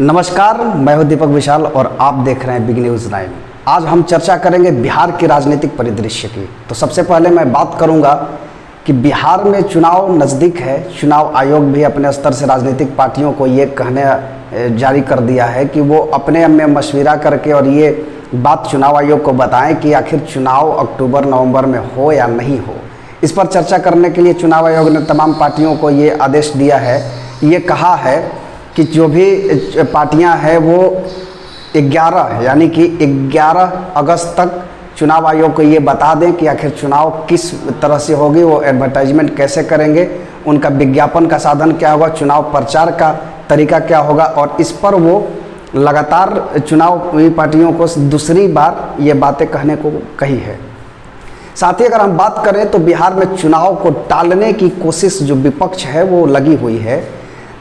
नमस्कार, मैं हूं दीपक विशाल और आप देख रहे हैं बिग न्यूज़ 9। आज हम चर्चा करेंगे बिहार के राजनीतिक परिदृश्य की। तो सबसे पहले मैं बात करूंगा कि बिहार में चुनाव नज़दीक है। चुनाव आयोग भी अपने स्तर से राजनीतिक पार्टियों को ये कहने जारी कर दिया है कि वो अपने में मशविरा करके और ये बात चुनाव आयोग को बताएं कि आखिर चुनाव अक्टूबर नवंबर में हो या नहीं हो। इस पर चर्चा करने के लिए चुनाव आयोग ने तमाम पार्टियों को ये आदेश दिया है। ये कहा है कि जो भी पार्टियां हैं वो 11 यानी कि 11 अगस्त तक चुनाव आयोग को ये बता दें कि आखिर चुनाव किस तरह से होगी, वो एडवर्टाइजमेंट कैसे करेंगे, उनका विज्ञापन का साधन क्या होगा, चुनाव प्रचार का तरीका क्या होगा। और इस पर वो लगातार चुनावी पार्टियों को दूसरी बार ये बातें कहने को कही है। साथ ही अगर हम बात करें तो बिहार में चुनाव को टालने की कोशिश जो विपक्ष है वो लगी हुई है।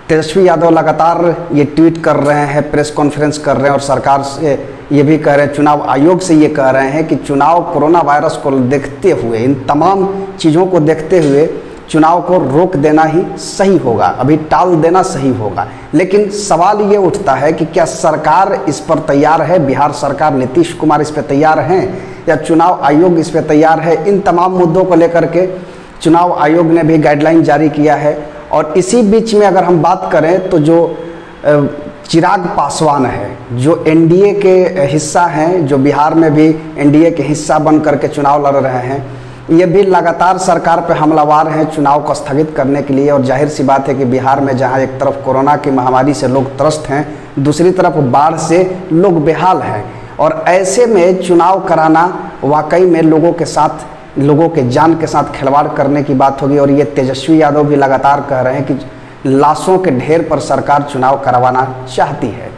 तेजस्वी यादव लगातार ये ट्वीट कर रहे हैं, प्रेस कॉन्फ्रेंस कर रहे हैं और सरकार से ये भी कह रहे हैं, चुनाव आयोग से ये कह रहे हैं कि चुनाव कोरोना वायरस को देखते हुए, इन तमाम चीज़ों को देखते हुए चुनाव को रोक देना ही सही होगा, अभी टाल देना सही होगा। लेकिन सवाल ये उठता है कि क्या सरकार इस पर तैयार है? बिहार सरकार, नीतीश कुमार इस पर तैयार हैं या चुनाव आयोग इस पर तैयार है? इन तमाम मुद्दों को लेकर के चुनाव आयोग ने भी गाइडलाइन जारी किया है। और इसी बीच में अगर हम बात करें तो जो चिराग पासवान है, जो एनडीए के हिस्सा हैं, जो बिहार में भी एनडीए के हिस्सा बन करके चुनाव लड़ रहे हैं, ये भी लगातार सरकार पे हमलावार हैं चुनाव को स्थगित करने के लिए। और जाहिर सी बात है कि बिहार में जहां एक तरफ कोरोना की महामारी से लोग त्रस्त हैं, दूसरी तरफ बाढ़ से लोग बेहाल हैं। और ऐसे में चुनाव कराना वाकई में लोगों के जान के साथ खिलवाड़ करने की बात होगी। और ये तेजस्वी यादव भी लगातार कह रहे हैं कि लाशों के ढेर पर सरकार चुनाव करवाना चाहती है।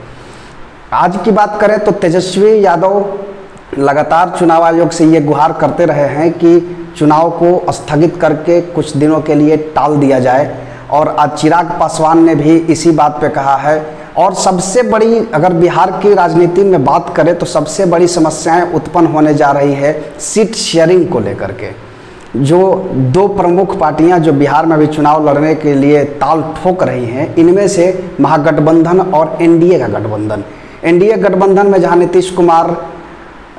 आज की बात करें तो तेजस्वी यादव लगातार चुनाव आयोग से ये गुहार करते रहे हैं कि चुनाव को स्थगित करके कुछ दिनों के लिए टाल दिया जाए। और आज चिराग पासवान ने भी इसी बात पे कहा है। और सबसे बड़ी, अगर बिहार की राजनीति में बात करें तो सबसे बड़ी समस्याएं उत्पन्न होने जा रही है सीट शेयरिंग को लेकर के। जो दो प्रमुख पार्टियां जो बिहार में भी चुनाव लड़ने के लिए ताल ठोक रही हैं, इनमें से महागठबंधन और एनडीए का गठबंधन। एनडीए गठबंधन में जहां नीतीश कुमार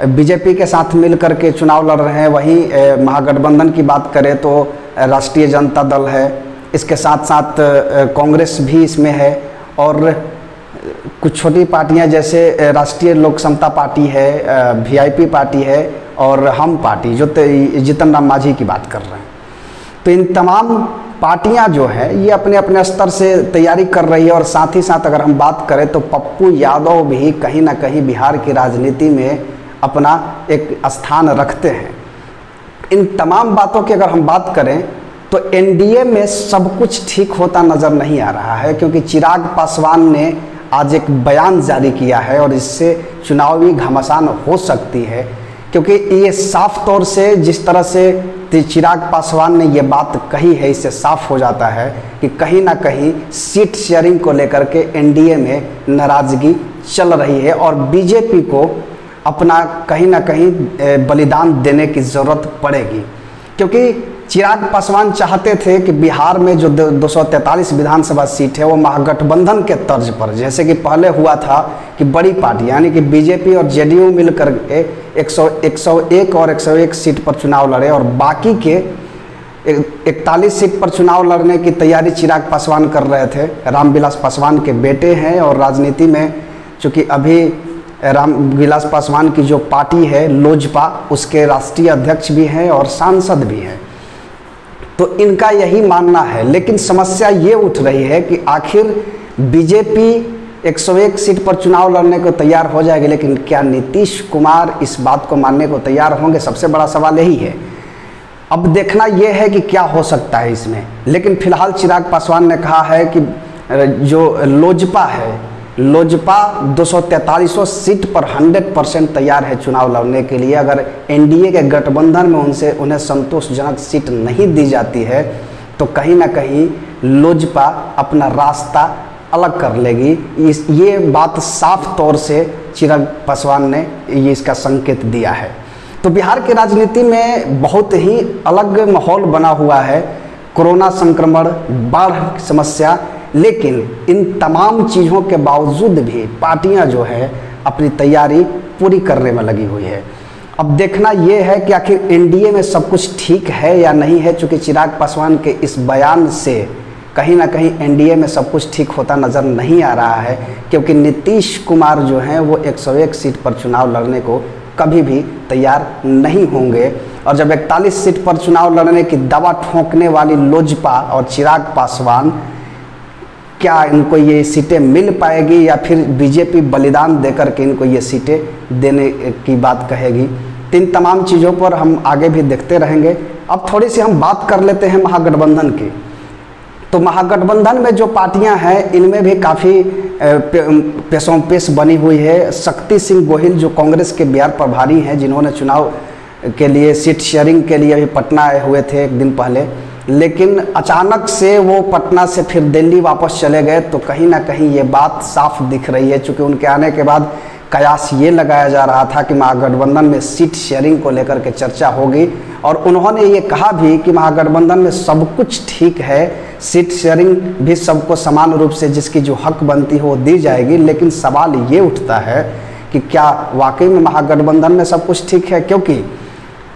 बीजेपी के साथ मिल करके चुनाव लड़ रहे हैं, वहीं महागठबंधन की बात करें तो राष्ट्रीय जनता दल है, इसके साथ साथ कांग्रेस भी इसमें है और कुछ छोटी पार्टियां जैसे राष्ट्रीय लोक समता पार्टी है, वीआईपी पार्टी है और हम पार्टी जो जीतन राम मांझी की बात कर रहे हैं। तो इन तमाम पार्टियां जो है ये अपने अपने स्तर से तैयारी कर रही है। और साथ ही साथ अगर हम बात करें तो पप्पू यादव भी कहीं ना कहीं बिहार की राजनीति में अपना एक स्थान रखते हैं। इन तमाम बातों की अगर हम बात करें तो एनडीए में सब कुछ ठीक होता नज़र नहीं आ रहा है, क्योंकि चिराग पासवान ने आज एक बयान जारी किया है और इससे चुनावी घमासान हो सकती है। क्योंकि ये साफ तौर से जिस तरह से चिराग पासवान ने ये बात कही है, इससे साफ हो जाता है कि कहीं ना कहीं सीट शेयरिंग को लेकर के एनडीए में नाराज़गी चल रही है और बीजेपी को अपना कहीं ना कहीं बलिदान देने की ज़रूरत पड़ेगी। क्योंकि चिराग पासवान चाहते थे कि बिहार में जो 243 विधानसभा सीट है वो महागठबंधन के तर्ज पर, जैसे कि पहले हुआ था कि बड़ी पार्टी यानी कि बीजेपी और जेडीयू मिलकर के 101 और 101 सीट पर चुनाव लड़े और बाकी के 41 सीट पर चुनाव लड़ने की तैयारी चिराग पासवान कर रहे थे। रामविलास पासवान के बेटे हैं और राजनीति में चूँकि अभी रामविलास पासवान की जो पार्टी है लोजपा, उसके राष्ट्रीय अध्यक्ष भी हैं और सांसद भी हैं। तो इनका यही मानना है। लेकिन समस्या ये उठ रही है कि आखिर बीजेपी 101 सीट पर चुनाव लड़ने को तैयार हो जाएगी, लेकिन क्या नीतीश कुमार इस बात को मानने को तैयार होंगे? सबसे बड़ा सवाल यही है। अब देखना यह है कि क्या हो सकता है इसमें। लेकिन फिलहाल चिराग पासवान ने कहा है कि जो लोजपा है, लोजपा 243 सीट पर 100% तैयार है चुनाव लड़ने के लिए। अगर एनडीए के गठबंधन में उन्हें संतोषजनक सीट नहीं दी जाती है तो कहीं ना कहीं लोजपा अपना रास्ता अलग कर लेगी। ये बात साफ तौर से चिराग पासवान ने ये इसका संकेत दिया है। तो बिहार की राजनीति में बहुत ही अलग माहौल बना हुआ है। कोरोना संक्रमण, बाढ़ समस्या, लेकिन इन तमाम चीज़ों के बावजूद भी पार्टियां जो है अपनी तैयारी पूरी करने में लगी हुई है। अब देखना ये है कि आखिर एनडीए में सब कुछ ठीक है या नहीं है, चूँकि चिराग पासवान के इस बयान से कहीं ना कहीं एनडीए में सब कुछ ठीक होता नज़र नहीं आ रहा है, क्योंकि नीतीश कुमार जो हैं वो 101 सीट पर चुनाव लड़ने को कभी भी तैयार नहीं होंगे। और जब 41 सीट पर चुनाव लड़ने की दवा ठोंकने वाली लोजपा और चिराग पासवान, क्या इनको ये सीटें मिल पाएगी या फिर बीजेपी बलिदान देकर के इनको ये सीटें देने की बात कहेगी। इन तमाम चीज़ों पर हम आगे भी देखते रहेंगे। अब थोड़ी सी हम बात कर लेते हैं महागठबंधन की। तो महागठबंधन में जो पार्टियां हैं इनमें भी काफ़ी पेशों पेश बनी हुई है। शक्ति सिंह गोहिल जो कांग्रेस के बिहार प्रभारी हैं, जिन्होंने चुनाव के लिए सीट शेयरिंग के लिए अभी पटना आए हुए थे एक दिन पहले, लेकिन अचानक से वो पटना से फिर दिल्ली वापस चले गए। तो कहीं ना कहीं ये बात साफ दिख रही है, चूँकि उनके आने के बाद कयास ये लगाया जा रहा था कि महागठबंधन में सीट शेयरिंग को लेकर के चर्चा होगी। और उन्होंने ये कहा भी कि महागठबंधन में सब कुछ ठीक है, सीट शेयरिंग भी सबको समान रूप से जिसकी जो हक बनती है वो दी जाएगी। लेकिन सवाल ये उठता है कि क्या वाकई में महागठबंधन में सब कुछ ठीक है, क्योंकि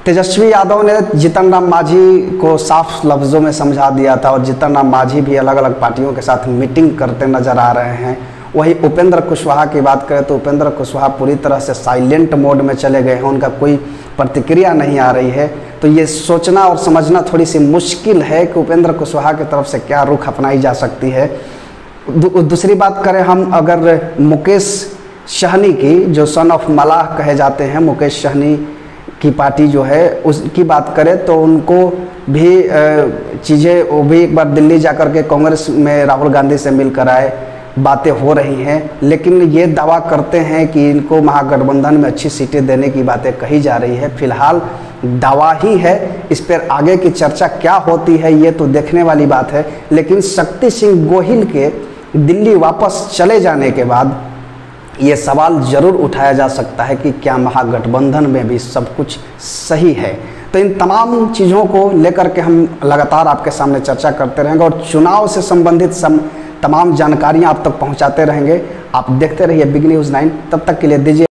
तेजस्वी यादव ने जीतन राम मांझी को साफ लफ्ज़ों में समझा दिया था और जीतन राम मांझी भी अलग अलग पार्टियों के साथ मीटिंग करते नज़र आ रहे हैं। वही उपेंद्र कुशवाहा की बात करें तो उपेंद्र कुशवाहा पूरी तरह से साइलेंट मोड में चले गए हैं, उनका कोई प्रतिक्रिया नहीं आ रही है। तो ये सोचना और समझना थोड़ी सी मुश्किल है कि उपेंद्र कुशवाहा की तरफ से क्या रुख अपनाई जा सकती है। दूसरी बात करें हम अगर मुकेश सहनी की, जो सन ऑफ मलाह कहे जाते हैं, मुकेश सहनी की पार्टी जो है उसकी बात करें तो उनको भी चीज़ें, वो भी एक बार दिल्ली जाकर के कांग्रेस में राहुल गांधी से मिलकर आए, बातें हो रही हैं। लेकिन ये दावा करते हैं कि इनको महागठबंधन में अच्छी सीटें देने की बातें कही जा रही है। फिलहाल दावा ही है, इस पर आगे की चर्चा क्या होती है ये तो देखने वाली बात है। लेकिन शक्ति सिंह गोहिल के दिल्ली वापस चले जाने के बाद ये सवाल जरूर उठाया जा सकता है कि क्या महागठबंधन में भी सब कुछ सही है। तो इन तमाम चीज़ों को लेकर के हम लगातार आपके सामने चर्चा करते रहेंगे और चुनाव से संबंधित तमाम जानकारियां आप तक पहुंचाते रहेंगे। आप देखते रहिए बिग न्यूज़ 9। तब तक के लिए दीजिए।